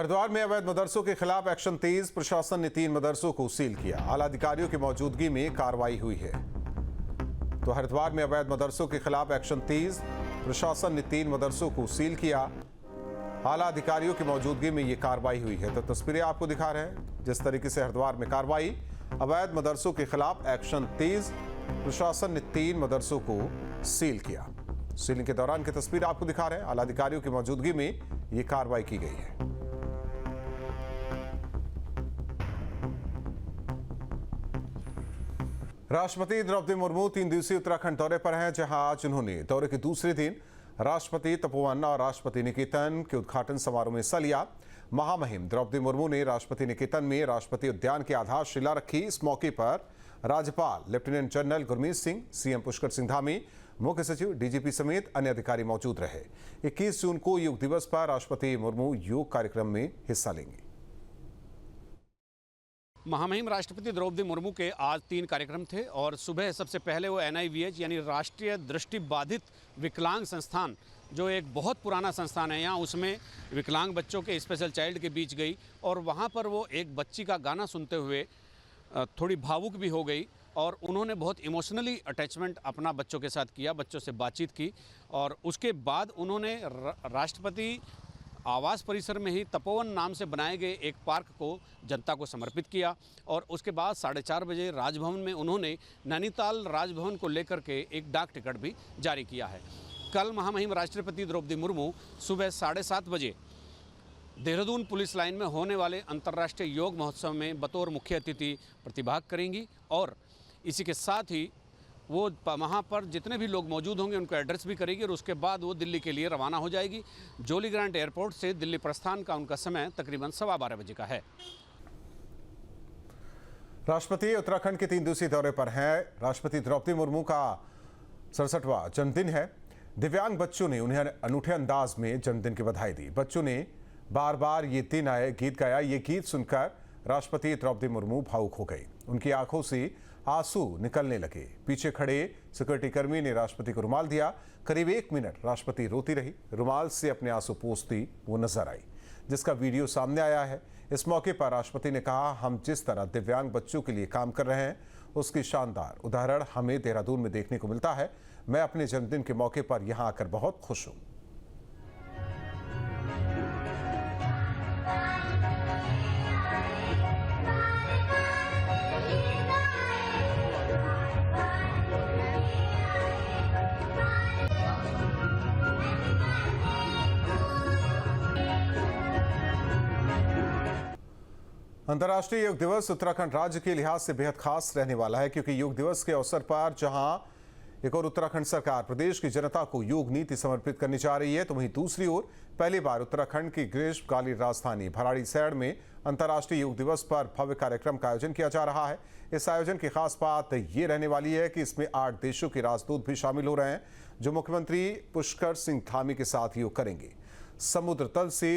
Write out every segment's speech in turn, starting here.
हरिद्वार में अवैध मदरसों के खिलाफ एक्शन तेज। प्रशासन ने 3 मदरसों को सील किया। आला अधिकारियों की मौजूदगी में कार्रवाई हुई है। तो हरिद्वार में अवैध मदरसों के खिलाफ एक्शन तेज। प्रशासन ने 3 मदरसों को सील किया। आला अधिकारियों की मौजूदगी में ये कार्रवाई हुई है। तो तस्वीरें आपको दिखा रहे हैं जिस तरीके से हरिद्वार में कार्रवाई। अवैध मदरसों के खिलाफ एक्शन तेज। प्रशासन ने 3 मदरसों को सील किया। सीलिंग के दौरान की तस्वीर आपको दिखा रहे हैं। आला अधिकारियों की मौजूदगी में ये कार्रवाई की गई है। राष्ट्रपति द्रौपदी मुर्मू 3 दिवसीय उत्तराखंड दौरे पर हैं, जहां आज उन्होंने दौरे के दूसरे दिन राष्ट्रपति तपोवन और राष्ट्रपति निकेतन के उद्घाटन समारोह में हिस्सा लिया। महामहिम द्रौपदी मुर्मू ने राष्ट्रपति निकेतन में राष्ट्रपति उद्यान की आधारशिला रखी। इस मौके पर राज्यपाल lieutenant general Gurmeet Singh, CM Pushkar Singh Dhami, मुख्य सचिव, डीजीपी समेत अन्य अधिकारी मौजूद रहे। 21 जून को योग दिवस पर राष्ट्रपति मुर्मू योग कार्यक्रम में हिस्सा लेंगे। महामहिम राष्ट्रपति द्रौपदी मुर्मू के आज 3 कार्यक्रम थे और सुबह सबसे पहले वो NIVH यानी राष्ट्रीय दृष्टिबाधित विकलांग संस्थान, जो एक बहुत पुराना संस्थान है यहाँ, उसमें विकलांग बच्चों के स्पेशल चाइल्ड के बीच गई और वहाँ पर वो एक बच्ची का गाना सुनते हुए थोड़ी भावुक भी हो गई और उन्होंने बहुत इमोशनली अटैचमेंट अपना बच्चों के साथ किया, बच्चों से बातचीत की और उसके बाद उन्होंने राष्ट्रपति आवास परिसर में ही तपोवन नाम से बनाए गए एक पार्क को जनता को समर्पित किया और उसके बाद 4:30 बजे राजभवन में उन्होंने नैनीताल राजभवन को लेकर के एक डाक टिकट भी जारी किया है। कल महामहिम राष्ट्रपति द्रौपदी मुर्मू सुबह 7:30 बजे देहरादून पुलिस लाइन में होने वाले अंतर्राष्ट्रीय योग महोत्सव में बतौर मुख्य अतिथि प्रतिभाग करेंगी और इसी के साथ ही वो वहाँ पर जितने भी लोग मौजूद होंगे उनको एड्रेस भी करेगी और उसके बाद वो दिल्ली के लिए रवाना हो जाएगी। जोली ग्रांट एयरपोर्ट से दिल्ली प्रस्थान का उनका समय तकरीबन 12:15 बजे का है। राष्ट्रपति उत्तराखंड के 3 दिवसीय दौरे पर हैं। राष्ट्रपति द्रौपदी मुर्मू का 67वां जन्मदिन है। दिव्यांग बच्चों ने उन्हें अनूठे अंदाज में जन्मदिन की बधाई दी। बच्चों ने बार बार ये दिन आए गीत गाया। ये गीत सुनकर राष्ट्रपति द्रौपदी मुर्मू भावुक हो गई। उनकी आंखों से आंसू निकलने लगे। पीछे खड़े सिक्योरिटी कर्मी ने राष्ट्रपति को रुमाल दिया। करीब 1 मिनट राष्ट्रपति रोती रही। रुमाल से अपने आंसू पोंछती वो नजर आई, जिसका वीडियो सामने आया है। इस मौके पर राष्ट्रपति ने कहा, हम जिस तरह दिव्यांग बच्चों के लिए काम कर रहे हैं उसकी शानदार उदाहरण हमें देहरादून में देखने को मिलता है। मैं अपने जन्मदिन के मौके पर यहाँ आकर बहुत खुश हूँ। अंतर्राष्ट्रीय योग दिवस उत्तराखंड राज्य के लिहाज से बेहद खास रहने वाला है, क्योंकि योग दिवस के अवसर पर जहां एक और उत्तराखंड सरकार प्रदेश की जनता को योग नीति समर्पित करने जा रही है, तो वहीं दूसरी ओर पहली बार उत्तराखंड की ग्रीष्मकालीन राजधानी भराड़ीसैंण में अंतर्राष्ट्रीय योग दिवस पर भव्य कार्यक्रम का आयोजन किया जा रहा है। इस आयोजन की खास बात ये रहने वाली है कि इसमें 8 देशों के राजदूत भी शामिल हो रहे हैं, जो मुख्यमंत्री पुष्कर सिंह धामी के साथ योग करेंगे। समुद्र तल से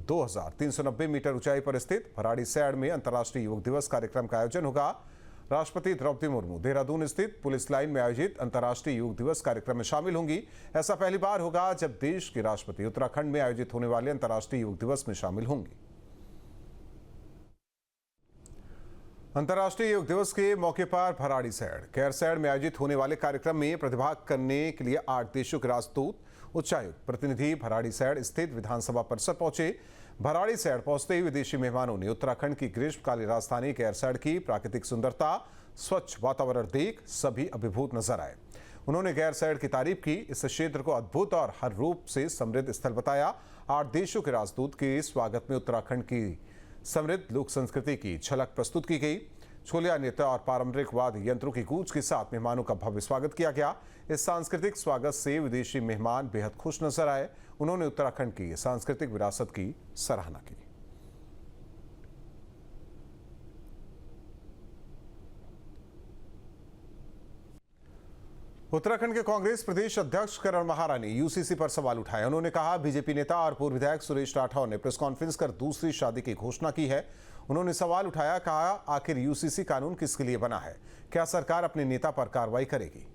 2390 मीटर ऊंचाई पर स्थित भराड़ीसैंण में अंतर्राष्ट्रीय योग दिवस कार्यक्रम का आयोजन होगा। राष्ट्रपति द्रौपदी मुर्मू देहरादून स्थित पुलिस लाइन में आयोजित अंतर्राष्ट्रीय योग दिवस कार्यक्रम में शामिल होंगी। ऐसा पहली बार होगा जब देश के राष्ट्रपति उत्तराखंड में आयोजित होने वाले अंतर्राष्ट्रीय योग दिवस में शामिल होंगे। अंतर्राष्ट्रीय योग दिवस के मौके पर भराड़ीसैंण गैरसैंण में आयोजित होने वाले कार्यक्रम में प्रतिभाग करने के लिए 8 देशों के राजदूत, उच्चायुक्त, प्रतिनिधि भराड़ीसैंण स्थित विधानसभा परिसर पहुंचे। भराड़ीसैंण पहुंचते ही विदेशी मेहमानों ने उत्तराखंड की ग्रीष्मकालीन राजधानी गैरसैंण की प्राकृतिक सुंदरता, स्वच्छ वातावरण देख सभी अभिभूत नजर आए। उन्होंने गैरसैंण की तारीफ की। इस क्षेत्र को अद्भुत और हर रूप से समृद्ध स्थल बताया। 8 देशों के राजदूत के स्वागत में उत्तराखंड की समृद्ध लोक संस्कृति की झलक प्रस्तुत की गई। छोलिया नृत्य और पारंपरिक वाद्य यंत्रों की गूंज के साथ मेहमानों का भव्य स्वागत किया गया। इस सांस्कृतिक स्वागत से विदेशी मेहमान बेहद खुश नजर आए। उन्होंने उत्तराखंड की सांस्कृतिक विरासत की सराहना की। उत्तराखंड के कांग्रेस प्रदेश अध्यक्ष करण माहारा ने यूसीसी पर सवाल उठाए। उन्होंने कहा, बीजेपी नेता और पूर्व विधायक सुरेश राठौर ने प्रेस कॉन्फ्रेंस कर दूसरी शादी की घोषणा की है। उन्होंने सवाल उठाया, कहा, आखिर यूसीसी कानून किसके लिए बना है? क्या सरकार अपने नेता पर कार्रवाई करेगी?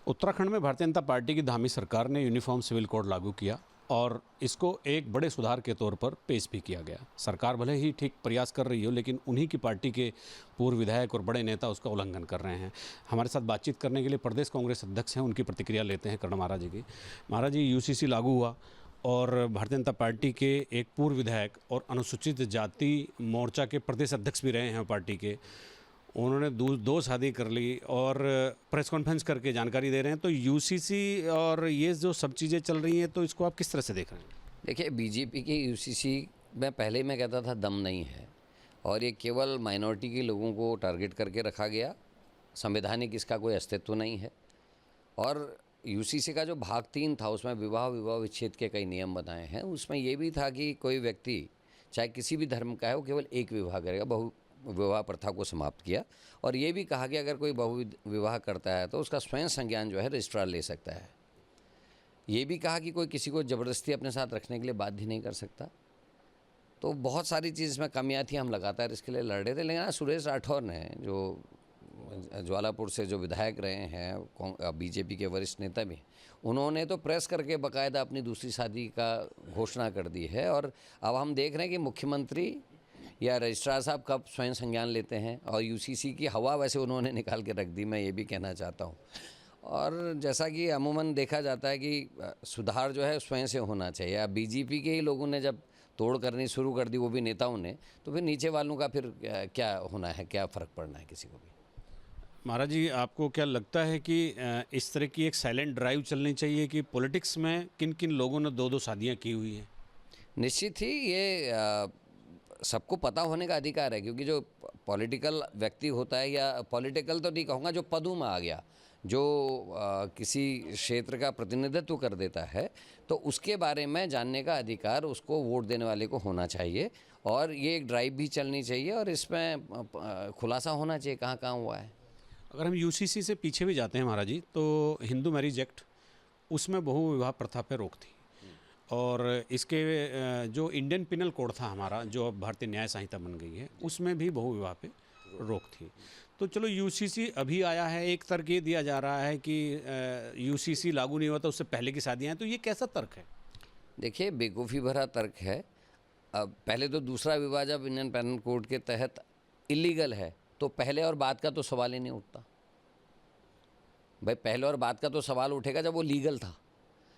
उत्तराखंड में भारतीय जनता पार्टी की धामी सरकार ने यूनिफॉर्म सिविल कोड लागू किया और इसको एक बड़े सुधार के तौर पर पेश भी किया गया। सरकार भले ही ठीक प्रयास कर रही हो, लेकिन उन्हीं की पार्टी के पूर्व विधायक और बड़े नेता उसका उल्लंघन कर रहे हैं। हमारे साथ बातचीत करने के लिए प्रदेश कांग्रेस अध्यक्ष हैं, उनकी प्रतिक्रिया लेते हैं कर्ण महाराज जी की। महाराज जी, यूसीसी लागू हुआ और भारतीय जनता पार्टी के एक पूर्व विधायक और अनुसूचित जाति मोर्चा के प्रदेश अध्यक्ष भी रहे हैं पार्टी के, उन्होंने दो शादी कर ली और प्रेस कॉन्फ्रेंस करके जानकारी दे रहे हैं। तो यूसीसी और ये जो सब चीज़ें चल रही हैं, तो इसको आप किस तरह से देख रहे हैं? देखिए, बीजेपी की यूसीसी में पहले मैं कहता था दम नहीं है और ये केवल माइनॉरिटी के लोगों को टारगेट करके रखा गया। संवैधानिक इसका कोई अस्तित्व नहीं है। और यूसीसी का जो भाग 3 था उसमें विवाह विच्छेद के कई नियम बनाए हैं। उसमें ये भी था कि कोई व्यक्ति चाहे किसी भी धर्म का है वो केवल एक विवाह करेगा, बहु विवाह प्रथा को समाप्त किया। और ये भी कहा कि अगर कोई बहु विवाह करता है तो उसका स्वयं संज्ञान जो है रजिस्ट्रार ले सकता है। ये भी कहा कि कोई किसी को ज़बरदस्ती अपने साथ रखने के लिए बाध्य नहीं कर सकता। तो बहुत सारी चीज़ इसमें कमियाँ थी, हम लगातार इसके लिए लड़ रहे थे। लेकिन सुरेश राठौर ने, जो ज्वालापुर से जो विधायक रहे हैं, बीजेपी के वरिष्ठ नेता भी, उन्होंने तो प्रेस करके बाकायदा अपनी दूसरी शादी का घोषणा कर दी है। और अब हम देख रहे हैं कि मुख्यमंत्री या रजिस्ट्रार साहब कब स्वयं संज्ञान लेते हैं। और यूसीसी की हवा वैसे उन्होंने निकाल के रख दी, मैं ये भी कहना चाहता हूँ। और जैसा कि अमूमन देखा जाता है कि सुधार जो है स्वयं से होना चाहिए। अब बीजेपी के ही लोगों ने जब तोड़ करनी शुरू कर दी, वो भी नेताओं ने, तो फिर नीचे वालों का फिर क्या होना है, क्या फ़र्क पड़ना है किसी को भी। महाराज जी, आपको क्या लगता है कि इस तरह की एक साइलेंट ड्राइव चलनी चाहिए कि पॉलिटिक्स में किन किन लोगों ने दो शादियां की हुई हैं? निश्चित ही ये सबको पता होने का अधिकार है, क्योंकि जो पॉलिटिकल व्यक्ति होता है, या पॉलिटिकल तो नहीं कहूँगा, जो पदों में आ गया, जो किसी क्षेत्र का प्रतिनिधित्व कर देता है, तो उसके बारे में जानने का अधिकार उसको वोट देने वाले को होना चाहिए। और ये एक ड्राइव भी चलनी चाहिए और इसमें खुलासा होना चाहिए कहाँ कहाँ हुआ है। अगर हम यूसीसी से पीछे भी जाते हैं महाराज जी, तो हिंदू मैरिज एक्ट, उसमें बहु विवाह प्रथा पर रोक थी। और इसके जो इंडियन पिनल कोड था हमारा, जो अब भारतीय न्याय संहिता बन गई है, उसमें भी बहु विवाह पे रोक थी। तो चलो यूसीसी अभी आया है, एक तर्क ये दिया जा रहा है कि यूसीसी लागू नहीं हुआ था, उससे पहले की शादियाँ हैं, तो ये कैसा तर्क है? देखिए, बेवकूफ़ी भरा तर्क है। अब पहले तो दूसरा विवाह जब इंडियन पेनल कोड के तहत इलीगल है, तो पहले और बाद का तो सवाल ही नहीं उठता। भाई, पहले और बाद का तो सवाल उठेगा जब वो लीगल था।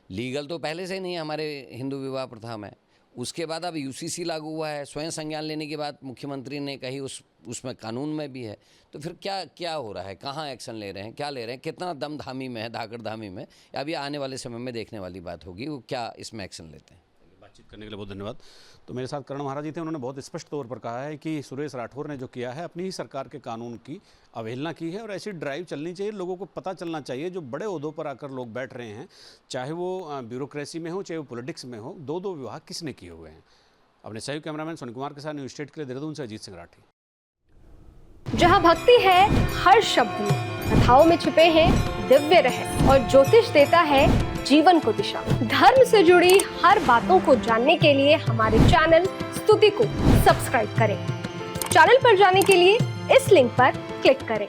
लीगल तो पहले से ही नहीं है हमारे हिंदू विवाह प्रथा में। उसके बाद अब यूसीसी लागू हुआ है, स्वयं संज्ञान लेने के बाद मुख्यमंत्री ने कही उसमें कानून में भी है। तो फिर क्या हो रहा है, कहाँ एक्शन ले रहे हैं, क्या ले रहे हैं, कितना दम धामी में है, धाकड़ धामी में? अब ये आने वाले समय में देखने वाली बात होगी, वो क्या इसमें एक्शन लेते हैं। बातचीत करने के लिए बहुत धन्यवाद। तो मेरे साथ कर्ण महाराज जी थे, उन्होंने बहुत स्पष्ट तौर पर कहा है कि सुरेश राठौर ने जो किया है, अपनी ही सरकार के कानून की अवहेलना की है। और ऐसी ड्राइव चलनी चाहिए, लोगों को पता चलना चाहिए, जो बड़े ओहदों पर आकर लोग बैठ रहे हैं, चाहे वो ब्यूरोक्रेसी में हो, चाहे वो पॉलिटिक्स में हो, दो विवाह किसने किए हुए हैं। अपने सहयोगी कैमरामैन सोनी कुमार के साथ न्यूज स्टेट के लिए देहरादून से अजीत सिंह राठी। जहाँ भक्ति है हर शब्द में, कथाओं में छिपे हैं दिव्य रहस्य और ज्योतिष देता है जीवन को दिशा। धर्म से जुड़ी हर बातों को जानने के लिए हमारे चैनल स्तुति को सब्सक्राइब करें। चैनल पर जाने के लिए इस लिंक पर क्लिक करें।